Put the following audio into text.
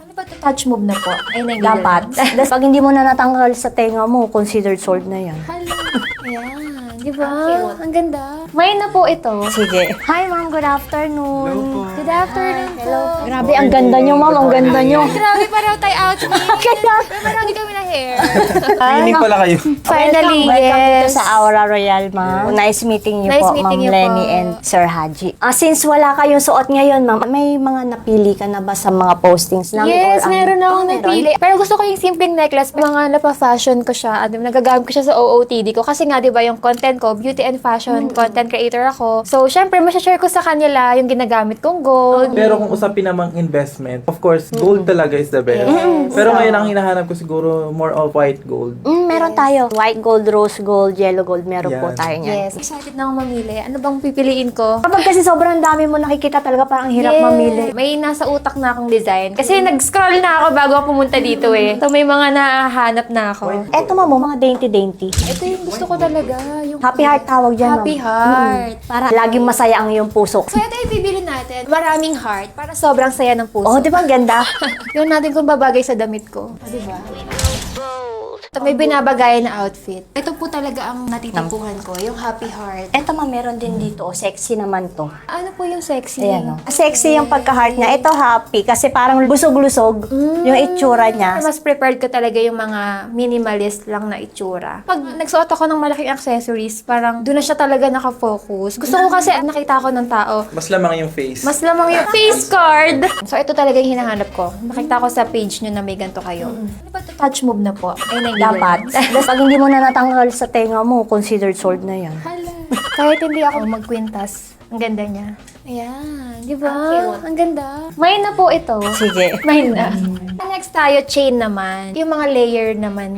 Ano ba ito? Touch move na po. Ay, Dapat. Tapos pag hindi mo na natanggal sa tenga mo, considered sold na yan. Hala. Ayan. Di ba? Ang ganda. May na po ito. Sige. Hi ma'am, good afternoon. Hello po. Good afternoon po. Grabe, ang ganda nyo ma'am, ang ganda nyo. Grabe, parang tayo outfit. Kaya, Parang hindi kami na hair. Cleaning pala kayo. Finally, welcome dito yes. sa Aura Royal, ma'am. Nice meeting you Nice po, meeting Ma'am you po. Lenny and Sir Haji. Since wala kayong suot ngayon, ma'am, may mga napili ka na ba sa mga postings namin? Yes, or meron akong meron? napili. Pero gusto ko yung simpleng necklace. Mga napa-fashion ko siya. Nagagamit ko siya sa OOTD ko. Kasi nga, di ba, yung content ko, beauty and fashion content creator ako. So, syempre, masashare ko sa kanila yung ginagamit kong gold. Pero kung usapin namang investment, of course, gold talaga is the best. Pero ngayon ang hinahanap ko siguro more of white gold. Meron tayo. White gold, rose gold, yellow gold. Meron po Yan. tayo niyan. Yes. Excited na akong mamili. Ano bang pipiliin ko? Kapag kasi sobrang dami mo nakikita talaga, parang ang hirap mamili. May nasa utak na akong design. Kasi nag-scroll na ako bago ako pumunta dito eh. So, may mga nahanap na ako. Eto ma'am, mga dainty-dainty. Ito yung gusto ko talaga. Yung Happy heart tawag dyan, ma'am. Happy heart. Para laging masaya ang iyong puso. So, ito yung bibili natin. Maraming heart para sobrang saya ng puso. Oh, di ba ang ganda? Yun natin kung babagay sa damit ko. Di ba? Ito may binabagay na outfit. Ito po talaga ang natitipuhan ko, yung happy heart. Eto ma'am, meron din dito. Oh, sexy naman to. Ano po yung sexy? Ayan, oh. Sexy yung pagka-heart niya. Ito happy kasi parang lusog-lusog yung itsura niya. Mas prepared ko talaga yung mga minimalist lang na itsura. Pag nagsuot ako ng malaking accessories, parang doon na siya talaga nakafocus. Gusto ko kasi nakita ko ng tao, Mas lamang yung face. mas lamang yung face card. So, ito talaga yung hinahanap ko. Nakita ko sa page nyo na may ganito kayo. Ano ba ito? Touch move na po. Ay, Dapat. Tapos pag hindi mo na natanggal sa tenga mo, considered sold na yan. Hala. Kahit hindi ako magkwintas, ang ganda niya. Ayan, di ba? Ang ganda. May na po ito. Sige. May na. Next tayo, chain naman. Yung mga layer naman,